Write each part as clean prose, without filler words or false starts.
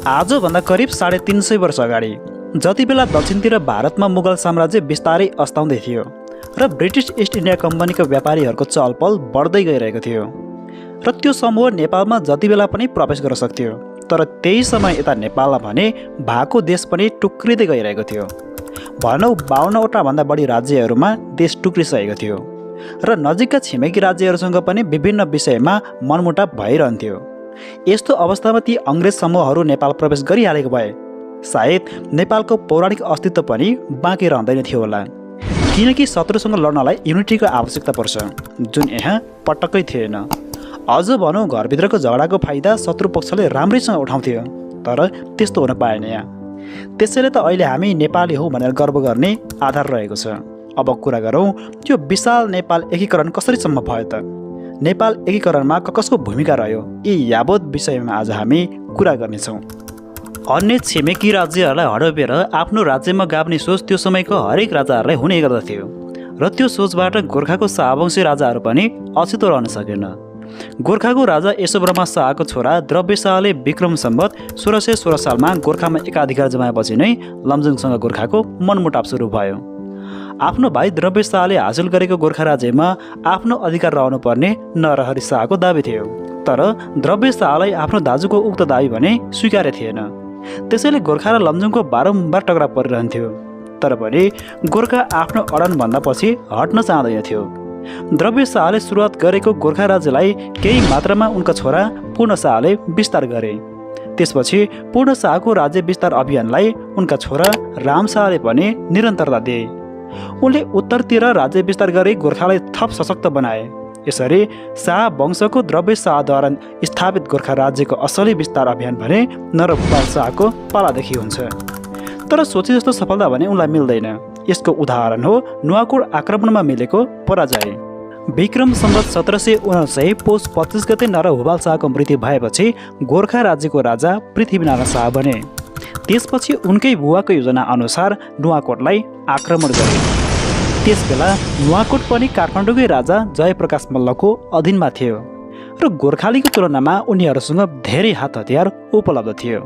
आजभन्दा करिब 350 वर्ष अगाडि जति बेला दक्षिणतिर भारतमा मुगल साम्राज्य बिस्तारै अस्ताउँदै थियो र ब्रिटिस इस्ट इन्डिया कम्पनीका व्यापारीहरूको चलपल बढ्दै गइरहेको थियो र त्यो समूह नेपालमा जति बेला पनि प्रवेश गर्न सक्थ्यो। तर त्यही समय यता नेपालमा भने भाको देश पनि टुक्रिँदै गइरहेको थियो। भनौँ 52वटा भन्दा बढी राज्यहरूमा देश टुक्रिसकेको थियो र नजिकका छिमेकी राज्यहरूसँग पनि विभिन्न विषयमा मनमुटाव भइरहन्थ्यो। यस्तो अवस्थामा ती अङ्ग्रेज समूहहरू नेपाल प्रवेश गरिहालेको भए सायद नेपालको पौराणिक अस्तित्व पनि बाँकी रहँदैन थियो होला, किनकि शत्रुसँग लड्नलाई युनिटीको आवश्यकता पर्छ, जुन यहाँ पटक्कै थिएन। अझ भनौँ घरभित्रको झगडाको फाइदा शत्रु पक्षले राम्रैसँग उठाउँथ्यो, तर त्यस्तो हुन पाएन यहाँ। त्यसैले त अहिले हामी नेपाली हौँ भनेर गर्व गर्ने आधार रहेको छ। अब कुरा गरौँ त्यो विशाल नेपाल एकीकरण कसरी सम्भव भयो त? नेपाल एकीकरणमा कसको भूमिका रह्यो, यी यावत विषयमा आज हामी कुरा गर्नेछौँ। अन्य छिमेकी राज्यहरूलाई हडपेर आफ्नो राज्यमा गाभ्ने सोच त्यो समयको हरेक राजाहरूलाई हुने गर्दथ्यो र त्यो सोचबाट गोर्खाको शाहवंशी राजाहरू पनि अछुतो रहन सकेन। गोर्खाको राजा यशोब्रह्म शाहको छोरा द्रव्य शाहले विक्रम सम्वत 1616 सालमा गोर्खामा एकाधिकार जमाएपछि नै लमजुङसँग गोर्खाको मनमुटाव सुरु भयो। आफ्नो भाइ द्रव्य शाहले हासिल गरेको गोर्खा राज्यमा आफ्नो अधिकार रहनुपर्ने नरहरि शाहको दाबी थियो, तर द्रव्य शाहलाई आफ्नो दाजुको उक्त दाबी भने स्वीकार्य थिएन। त्यसैले गोर्खा र लमजुङको बारम्बार टकराव परिरहन्थ्यो, तर पनि गोर्खा आफ्नो अडनभन्दा पछि हट्न चाहँदैनथ्यो। द्रव्य शाहले सुरुवात गरेको गोर्खा राज्यलाई केही मात्रामा उनका छोरा पूर्ण शाहले विस्तार गरे। त्यसपछि पूर्ण शाहको राज्य विस्तार अभियानलाई उनका छोरा राम शाहले पनि निरन्तरता दिए। उनले उत्तरतिर राज्य विस्तार गरी गोर्खालाई थप सशक्त बनाए। यसरी शाह वंशको द्रव्य शाहद्वारा स्थापित गोर्खा राज्यको असली विस्तार अभियान भने नरभूपाल शाहको पालादेखि हुन्छ। तर सोचे जस्तो सफलता भने उनलाई मिल्दैन। यसको उदाहरण हो नुवाकोट आक्रमणमा मिलेको पराजय। विक्रम सम्वत 1779 पौष 25 गते नरभूपाल शाहको मृत्यु भएपछि गोर्खा राज्यको राजा पृथ्वीनारायण शाह बने। त्यसपछि उनकै बुवाको योजना अनुसार नुवाकोटलाई आक्रमण गरे। त्यसबेला नुवाकोट पनि काठमाडौँकै राजा जयप्रकाश मल्लको अधीनमा थियो र गोर्खालीको तुलनामा उनीहरूसँग धेरै हात हतियार उपलब्ध थियो।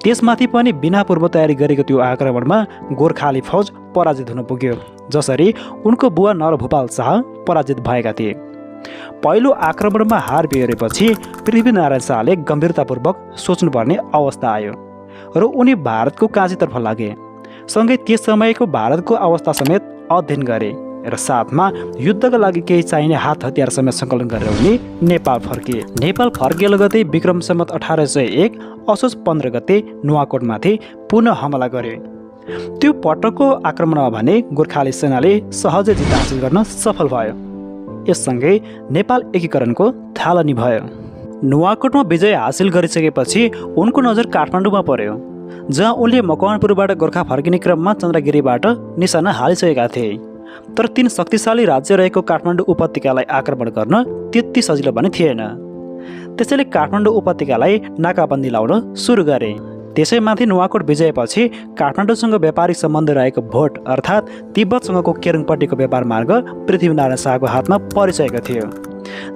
त्यसमाथि पनि बिना पूर्व तयारी गरेको त्यो आक्रमणमा गोर्खाली फौज पराजित हुन पुग्यो, जसरी उनको बुवा नरभूपाल शाह पराजित भएका थिए। पहिलो आक्रमणमा हार बेहोरेपछि पृथ्वीनारायण शाहले गम्भीरतापूर्वक सोच्नुपर्ने अवस्था आयो र उनी भारतको काँचीतर्फ लागे। सँगै त्यस समयको भारतको अवस्था समेत अध्ययन गरे र साथमा युद्धका लागि केही चाहिने हात हतियार समेत सङ्कलन गरेर उनी नेपाल फर्किए। नेपाल फर्किए लगतै विक्रम सम्वत 1801 असोज 15 गते नुवाकोटमाथि पुनः हमला गरे। त्यो पटकको आक्रमणमा भने गोर्खाली सेनाले सहजै जित हासिल गर्न सफल भयो। यससँगै नेपाल एकीकरणको थालनी भयो। नुवाकोटमा विजय हासिल गरिसकेपछि उनको नजर काठमाडौँमा पर्यो, जहाँ उनले मकवानपुरबाट गोर्खा फर्किने क्रममा चन्द्रगिरीबाट निशाना हालिसकेका थिए। तर तीन शक्तिशाली राज्य रहेको काठमाडौँ उपत्यकालाई आक्रमण गर्न त्यति सजिलो पनि थिएन। त्यसैले काठमाडौँ उपत्यकालाई नाकाबन्दी लाउन सुरु गरे। त्यसैमाथि नुवाकोट विजयपछि काठमाडौँसँग व्यापारिक सम्बन्ध रहेको भोट अर्थात् तिब्बतसँगको केरुङपट्टिको व्यापार मार्ग पृथ्वीनारायण शाहको हातमा परिसकेको थियो,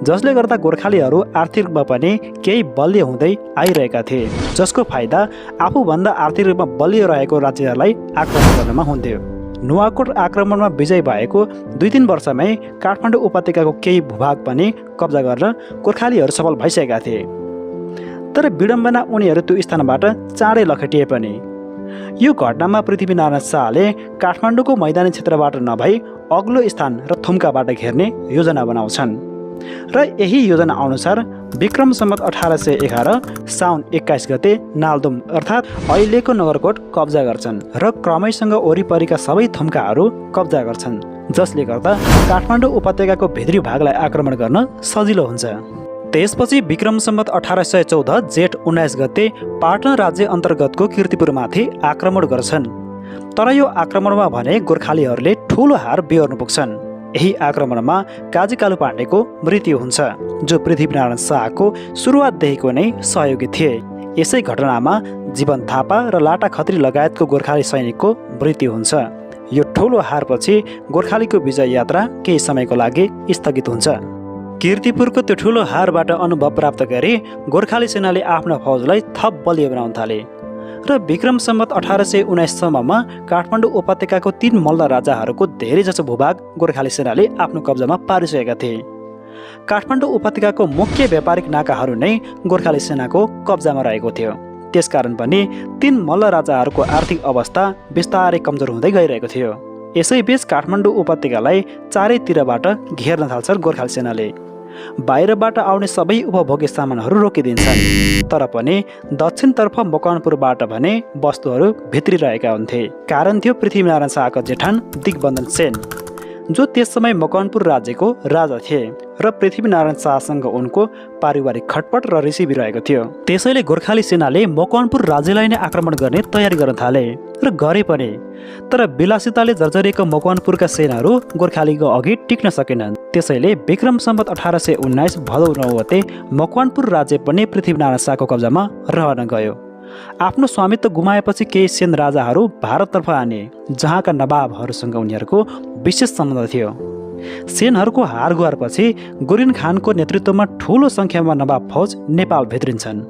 जसले गर्दा गोर्खालीहरू आर्थिक रूपमा पनि केही बलियो हुँदै आइरहेका थिए, जसको फाइदा आफूभन्दा आर्थिक रूपमा बलियो रहेको राज्यहरूलाई आक्रमण गर्नमा हुन्थ्यो। नुवाकोट आक्रमणमा विजय भएको 2-3 वर्षमै काठमाडौँ उपत्यकाको केही भूभाग पनि कब्जा गर्न गोर्खालीहरू सफल भइसकेका थिए। तर विडम्बना उनीहरू त्यो स्थानबाट चाँडै लखेटिए पनि। यो घटनामा पृथ्वीनारायण शाहले काठमाडौँको मैदानी क्षेत्रबाट नभई अग्लो स्थान र थुम्काबाट घेर्ने योजना बनाउँछन् र यही योजना अनुसार विक्रम सम्वत 1811 साउन 21 गते नालदोम अर्थात् अहिलेको नगरकोट कब्जा गर्छन् र क्रमैसँग वरिपरिका सबै थुम्काहरू कब्जा गर्छन्, जसले गर्दा काठमाडौँ उपत्यकाको भित्री भागलाई आक्रमण गर्न सजिलो हुन्छ। त्यसपछि विक्रम सम्वत 1814 जेठ 19 गते पाटन राज्य अन्तर्गतको कीर्तिपुरमाथि आक्रमण गर्छन्। तर यो आक्रमणमा भने गोर्खालीहरूले ठुलो हार बेहोर्नु पुग्छन्। यही आक्रमणमा काजी कालु पाण्डेको मृत्यु हुन्छ, जो पृथ्वीनारायण शाहको सुरुवातदेखिको नै सहयोगी थिए। यसै घटनामा जीवन थापा र लाटा खत्री लगायतको गोर्खाली सैनिकको मृत्यु हुन्छ। यो ठुलो हारपछि गोर्खालीको विजय यात्रा केही समयको लागि स्थगित हुन्छ। कीर्तिपुरको त्यो ठुलो हारबाट अनुभव प्राप्त गरी गोर्खाली सेनाले आफ्नो फौजलाई थप बलियो बनाउन थाले र विक्रम सम्वत 1819 सम्ममा काठमाडौँ उपत्यकाको 3 मल्ल राजाहरूको धेरैजसो भूभाग गोर्खाली सेनाले आफ्नो कब्जामा पारिसकेका थिए। काठमाडौँ उपत्यकाको मुख्य व्यापारिक नाकाहरू नै गोर्खाली सेनाको कब्जामा रहेको थियो। त्यसकारण पनि 3 मल्ल राजाहरूको आर्थिक अवस्था बिस्तारै कमजोर हुँदै गइरहेको थियो। यसैबीच काठमाडौँ उपत्यकालाई चारैतिरबाट घेर्न थाल्छ गोर्खाली सेनाले। बाहिरबाट आउने सबै उपभोग्य सामानहरू रोकिदिन्छन्, तर पनि दक्षिणतर्फ मकवानपुरबाट भने वस्तुहरू भित्रिरहेका हुन्थे। कारण थियो पृथ्वीनारायण शाहका जेठान दिग्बन्धन सेन, जो त्यस समय मकवानपुर राज्यको राजा थिए र पृथ्वीनारायण शाहसँग उनको पारिवारिक खटपट र रिसिभी रहेको थियो। त्यसैले गोर्खाली सेनाले मकवानपुर राज्यलाई नै आक्रमण गर्ने तयारी गर्न थाले र गरे पनि। तर विलासिताले जर्जरिएको मकवानपुरका सेनाहरू गोर्खालीको अघि टिक्न सकेनन्। त्यसैले विक्रम सम्वत 1819 भदौ 9 गते मकवानपुर राज्य पनि पृथ्वीनारायण शाहको कब्जामा रहन गयो। आफ्नो स्वामित्व गुमाएपछि केही सेन राजाहरू भारततर्फ आने, जहाँका नवाबहरूसँग उनीहरूको विशेष सम्बन्ध थियो। सेनहरूको हार गुहारपछि गुरिन खानको नेतृत्वमा ठूलो सङ्ख्यामा नवाब फौज नेपाल भित्रिन्छन्।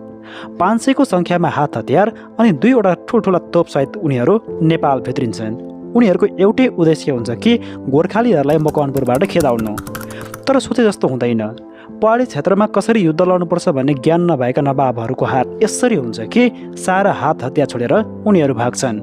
500 को सङ्ख्यामा हात हतियार अनि 2वटा ठुल्ठुला तोपसहित उनीहरू नेपाल भित्रिन्छन्। उनीहरूको एउटै उद्देश्य हुन्छ कि गोर्खालीहरूलाई मकवानपुरबाट खेदाउनु। तर सोचे जस्तो हुँदैन। पहाडी क्षेत्रमा कसरी युद्ध लड्नुपर्छ भन्ने ज्ञान नभएका नवाबहरूको हात यसरी हुन्छ कि सारा हात हतियार छोडेर उनीहरू भाग्छन्।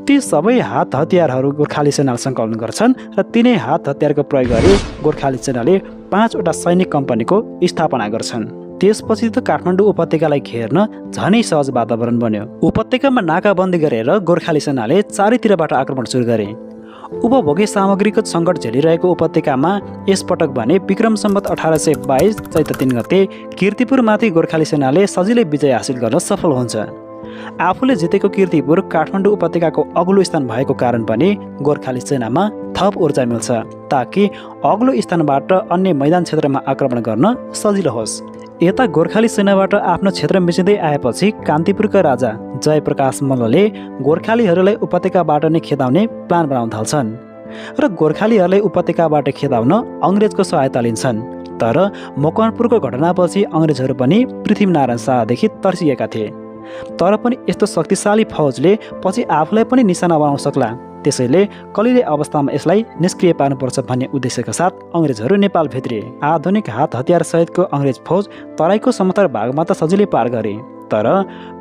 ती सबै हात हतियारहरू गोर्खाली सेनाले सङ्कलन गर्छन् र तिनै हात हतियारको प्रयोग गरी गोर्खाली सेनाले 5वटा सैनिक कम्पनीको स्थापना गर्छन्। त्यसपछि त काठमाडौँ उपत्यकालाई घेर्न झनै सहज वातावरण बन्यो। उपत्यकामा नाकाबन्दी गरेर गोर्खाली सेनाले चारैतिरबाट आक्रमण सुरु गरे। उपभोग्य सामग्रीको सङ्कट झेलिरहेको उपत्यकामा यसपटक भने विक्रम सम्वत 1822 चैत्र 3 गते कीर्तिपुरमाथि गोर्खाली सेनाले सजिलै विजय हासिल गर्न सफल हुन्छ। आफूले जितेको कीर्तिपुर काठमाडौँ उपत्यकाको अग्लो स्थान भएको कारण पनि गोर्खाली सेनामा थप ऊर्जा मिल्छ, ताकि अग्लो स्थानबाट अन्य मैदान क्षेत्रमा आक्रमण गर्न सजिलो होस्। यता गोर्खाली सेनाबाट आफ्नो क्षेत्र मिचिँदै आएपछि कान्तिपुरका राजा जयप्रकाश मल्लले गोर्खालीहरूलाई उपत्यकाबाट नै खेदाउने प्लान बनाउन थाल्छन् र गोर्खालीहरूलाई उपत्यकाबाट खेदाउन अङ्ग्रेजको सहायता लिन्छन्। तर मकवानपुरको घटनापछि अङ्ग्रेजहरू पनि पृथ्वीनारायण शाहदेखि तर्सिएका थिए। तर पनि यस्तो शक्तिशाली फौजले पछि आफूलाई पनि निशाना बनाउन सक्ला। त्यसैले कलिले अवस्थामा यसलाई निष्क्रिय पार्नुपर्छ भन्ने उद्देश्यका साथ अङ्ग्रेजहरू नेपाल भित्रिए। आधुनिक हात हतियार सहितको अङ्ग्रेज फौज तराईको समतल भागमा त सजिलै पार गरे, तर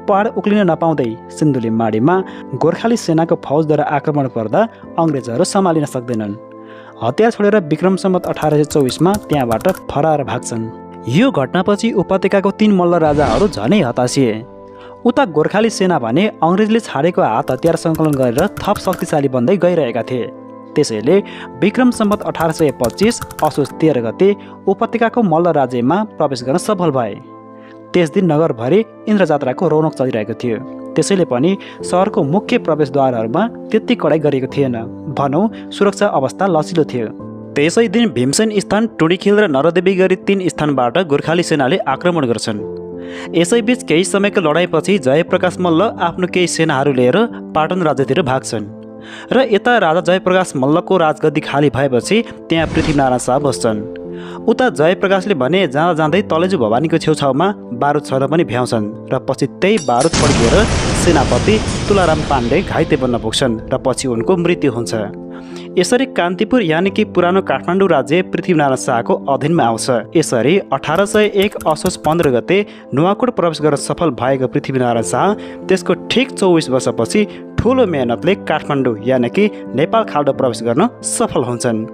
पहाड उक्लिन नपाउँदै सिन्धुलीमाढीमा गोर्खाली सेनाको फौजद्वारा आक्रमण पर्दा अङ्ग्रेजहरू सम्हालिन सक्दैनन्। हतियार छोडेर विक्रम सम्वत 1824 त्यहाँबाट फरार भाग्छन्। यो घटनापछि उपत्यकाको 3 मल्ल राजाहरू झनै हतासिए। उता गोर्खाली सेना भने अङ्ग्रेजले छाडेको हात हतियार सङ्कलन गरेर थप शक्तिशाली बन्दै गइरहेका थिए। त्यसैले विक्रम सम्वत 1825 असोज 13 गते उपत्यकाको मल्ल राज्यमा प्रवेश गर्न सफल भए। त्यस दिन नगरभरि इन्द्रजात्राको रौनक चलिरहेको थियो। त्यसैले पनि सहरको मुख्य प्रवेशद्वारहरूमा त्यति कडाइ गरिएको थिएन, भनौँ सुरक्षा अवस्था लचिलो थियो। त्यसै दिन भीमसेन स्थान, टुँडिखिल र नरदेवी गरी 3 स्थानबाट गोर्खाली सेनाले आक्रमण गर्छन्। यसैबीच केही समयको लडाइँपछि जयप्रकाश मल्ल आफ्नो केही सेनाहरू लिएर पाटन राज्यतिर भाग्छन् र यता राजा जयप्रकाश मल्लको राजगद्दी खाली भएपछि त्यहाँ पृथ्वीनारायण शाह बस्छन्। उता जयप्रकाशले भने जाँदा जाँदै तलेजु भवानीको छेउछाउमा बारुद छर्न पनि भ्याउँछन् र पछि त्यही बारुद पड्किएर सेनापति तुलाराम पाण्डे घाइते बन्न पुग्छन् र पछि उनको मृत्यु हुन्छ। यसरी कान्तिपुर यानि कि पुरानो काठमाडौँ राज्य पृथ्वीनारायण शाहको अधीनमा आउँछ। यसरी 1801 असोज 15 गते नुवाकोट प्रवेश गर्न सफल भएको पृथ्वीनारायण शाह त्यसको ठिक 24 वर्षपछि ठुलो मेहनतले काठमाडौँ यानि कि नेपाल खाल्डो प्रवेश गर्न सफल हुन्छन्।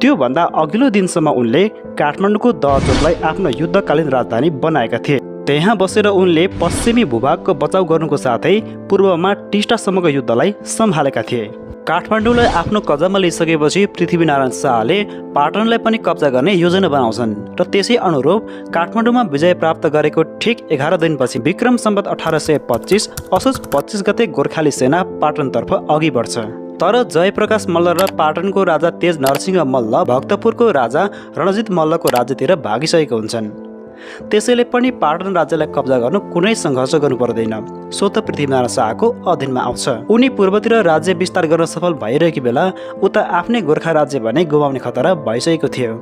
त्योभन्दा अघिल्लो दिनसम्म उनले काठमाडौँको दहचोकलाई आफ्नो युद्धकालीन राजधानी बनाएका थिए। त्यहाँ बसेर उनले पश्चिमी भूभागको बचाउ गर्नुको साथै पूर्वमा टिस्टासम्मको युद्धलाई सम्हालेका थिए। काठमाडौँलाई आफ्नो कब्जामा लिइसकेपछि पृथ्वीनारायण शाहले पाटनलाई पनि कब्जा गर्ने योजना बनाउँछन् र त्यसै अनुरूप काठमाडौँमा विजय प्राप्त गरेको ठिक 11 दिनपछि विक्रम सम्वत 1825 असोज 25 गते गोर्खाली सेना पाटनतर्फ अघि बढ्छ। तर जयप्रकाश मल्ल र पाटनको राजा तेज नरसिंह मल्ल भक्तपुरको राजा रणजित मल्लको राज्यतिर भागिसकेका हुन्छन्। त्यसैले पनि पाटन राज्यलाई कब्जा गर्नु कुनै सङ्घर्ष गर्नु पर्दैन, सो त पृथ्वीनारायण शाहको अधीनमा आउँछ। उनी पूर्वतिर राज्य विस्तार गर्न सफल भइरहेकी बेला उता आफ्नै गोर्खा राज्य भने गुमाउने खतरा भइसकेको थियो।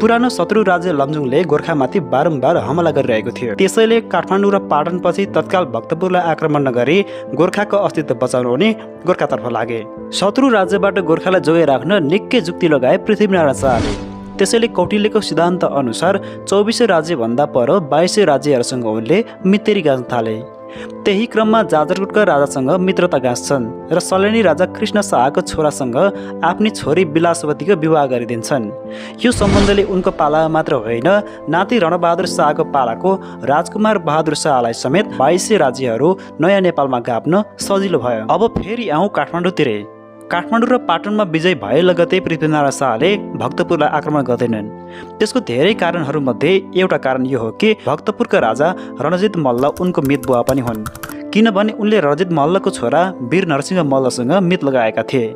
पुरानो शत्रु राज्य लमजुङले गोर्खामाथि बारम्बार हमला गरिरहेको थियो। त्यसैले काठमाडौँ र पाटनपछि तत्काल भक्तपुरलाई आक्रमण नगरी गोर्खाको अस्तित्व बचाउनु हुने गोर्खातर्फ लागे। शत्रु राज्यबाट गोर्खालाई जोगाइराख्न निकै जुक्ति लगाए पृथ्वीनारायण शाहले। त्यसैले कौटिल्यको सिद्धान्त अनुसार 24 राज्यभन्दा पर 22 राज्यहरूसँग उनले मितेरी गाँच्न थाले। त्यही क्रममा जाजरकोटका राजासँग मित्रता गाँच्छन् र सलेनी राजा कृष्ण शाहको छोरासँग आफ्नी छोरी विलासवतीको विवाह गरिदिन्छन्। यो सम्बन्धले उनको पाला मात्र होइन, नाति रणबहादुर शाहको पालाको राजकुमार बहादुर शाहलाई समेत 22 राज्यहरू नयाँ नेपालमा गाप्न सजिलो भयो। अब फेरि आउँ काठमाडौँतिरै। काठमाडौँ र पाटनमा विजय भए लगतै पृथ्वीनारायण शाहले भक्तपुरलाई आक्रमण गर्दैनन्। त्यसको धेरै कारणहरूमध्ये एउटा कारण यो हो कि भक्तपुरका राजा रणजित मल्ल उनको मितबुवा पनि हुन्, किनभने उनले रणजित मल्लको छोरा वीर नरसिंह मल्लसँग मित लगाएका थिए।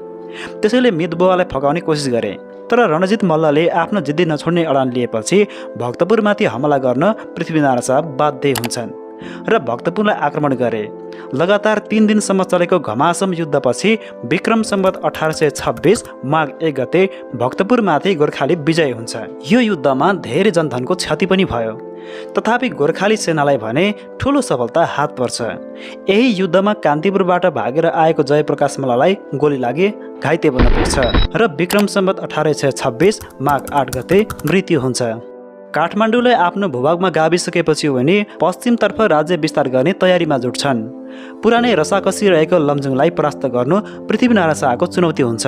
त्यसैले मितबुवालाई फकाउने कोसिस गरे, तर रणजित मल्लले आफ्नो जिद्दी नछोड्ने अडान लिएपछि भक्तपुरमाथि हमला गर्न पृथ्वीनारायण शाह बाध्य हुन्छन् र भक्तपुरलाई आक्रमण गरे। लगातार 3 दिनसम्म चलेको घमासम युद्धपछि विक्रम सम्वत 1826 माघ 1 गते भक्तपुरमाथि गोर्खाली विजय हुन्छ। यो युद्धमा धेरै जनधनको क्षति पनि भयो, तथापि गोर्खाली सेनालाई भने ठुलो सफलता हात पर्छ। यही युद्धमा कान्तिपुरबाट भागेर आएको जयप्रकाश मल्ललाई गोली लागे, घाइते बन्न पुग्छ र विक्रम सम्वत 1826 माघ 8 गते मृत्यु हुन्छ। काठमाडौँलाई आफ्नो भूभागमा गाभिसकेपछि उनी पश्चिमतर्फ राज्य विस्तार गर्ने तयारीमा जुट्छन्। पुरानै रसाकसी रहेको लमजुङलाई परास्त गर्नु पृथ्वीनारायण शाहको चुनौती हुन्छ।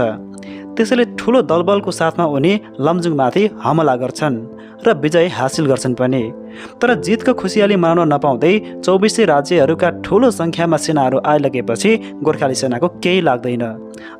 त्यसैले ठुलो दलबलको साथमा उनी लमजुङमाथि हमला गर्छन् र विजय हासिल गर्छन् पनि। तर जितको खुसियाली मनाउन नपाउँदै 24 राज्यहरूका ठुलो सङ्ख्यामा सेनाहरू आइलगेपछि गोर्खाली सेनाको केही लाग्दैन।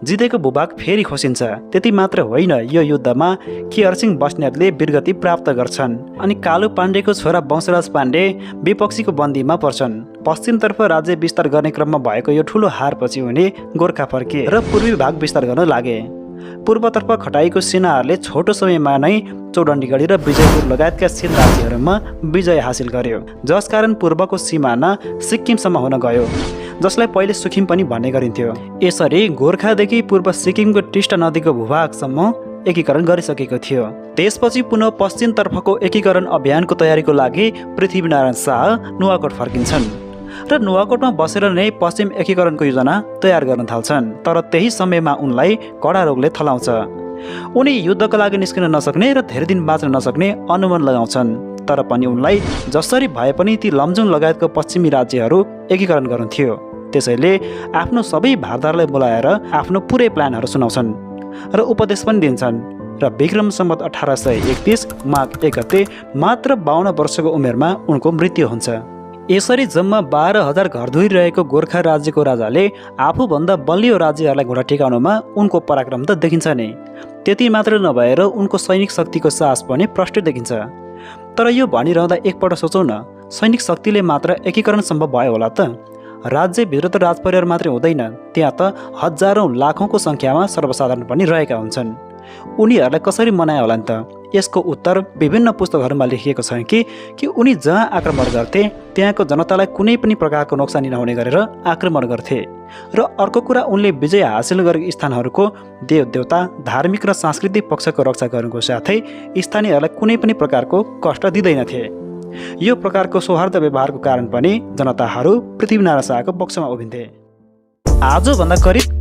जितेको भूभाग फेरि खोसिन्छ। त्यति मात्र होइन, यो युद्धमा केहरसिंह बस्नेतले वीरगति प्राप्त गर्छन् अनि कालु पाण्डेको छोरा वंशराज पाण्डे विपक्षीको बन्दीमा पर्छन्। पश्चिमतर्फ राज्य विस्तार गर्ने क्रममा भएको यो ठुलो हारपछि उनी गोर्खा फर्के र पूर्वी भाग विस्तार गर्न लागे। पूर्वतर्फ खटाइएको सेनाहरूले छोटो समयमा नै चौडण्डीगढी र विजयपुर लगायतका सीन राज्यहरूमा विजय हासिल गर्यो, जसकारण पूर्वको सिमाना सिक्किमसम्म हुन गयो, जसलाई पहिले सुखिम पनि भन्ने गरिन्थ्यो। यसरी गोर्खादेखि पूर्व सिक्किमको टिस्टा नदीको भूभागसम्म एकीकरण गरिसकेको थियो। त्यसपछि पुनः पश्चिमतर्फको एकीकरण अभियानको तयारीको लागि पृथ्वीनारायण शाह नुवाकोट फर्किन्छन् र नुवाकोटमा बसेर नै पश्चिम एकीकरणको योजना तयार गर्न थाल्छन्। तर त्यही समयमा उनलाई कडा रोगले थलाउँछ। उनी युद्धका लागि निस्किन नसक्ने र धेरै दिन बाँच्न नसक्ने अनुमान लगाउँछन्। तर पनि उनलाई जसरी भए पनि ती लमजुङ लगायतको पश्चिमी राज्यहरू एकीकरण गर्नु थियो। त्यसैले आफ्नो सबै भारदारलाई बोलाएर आफ्नो पुरै प्लानहरू सुनाउँछन् र उपदेश पनि दिन्छन् र विक्रम सम्वत 1831 माघ 1 गते मात्र 52 वर्षको उमेरमा उनको मृत्यु हुन्छ। यसरी जम्मा 12,000 घरधुरी गोर्खा राज्यको राजाले आफूभन्दा बलियो राज्यहरूलाई घुँडा टेकाउनुमा उनको पराक्रम त देखिन्छ नै, त्यति मात्र नभएर उनको सैनिक शक्तिको साहस पनि प्रष्ट देखिन्छ। तर यो भनिरहँदा एकपल्ट सोचौँ न, सैनिक शक्तिले मात्र एकीकरण सम्भव भयो होला त? राज्यभित्र त राजपरिवार मात्रै हुँदैन, त्यहाँ त हजारौँ लाखौँको सङ्ख्यामा सर्वसाधारण पनि रहेका हुन्छन्। उनीहरूलाई कसरी मनायो होला नि त? यसको उत्तर विभिन्न पुस्तकहरूमा लेखिएको छ कि उनी जहाँ आक्रमण गर्थे त्यहाँको जनतालाई कुनै पनि प्रकारको नोक्सानी नहुने गरेर आक्रमण गर्थे। र अर्को कुरा, उनले विजय हासिल गरेको स्थानहरूको देवदेवता, धार्मिक र सांस्कृतिक पक्षको रक्षा गर्नुको साथै स्थानीयहरूलाई कुनै पनि प्रकारको कष्ट दिँदैनथे। यो प्रकारको सौहार्द व्यवहारको कारण पनि जनताहरू पृथ्वीनारायण शाहको पक्षमा उभिन्थे। आजभन्दा करिब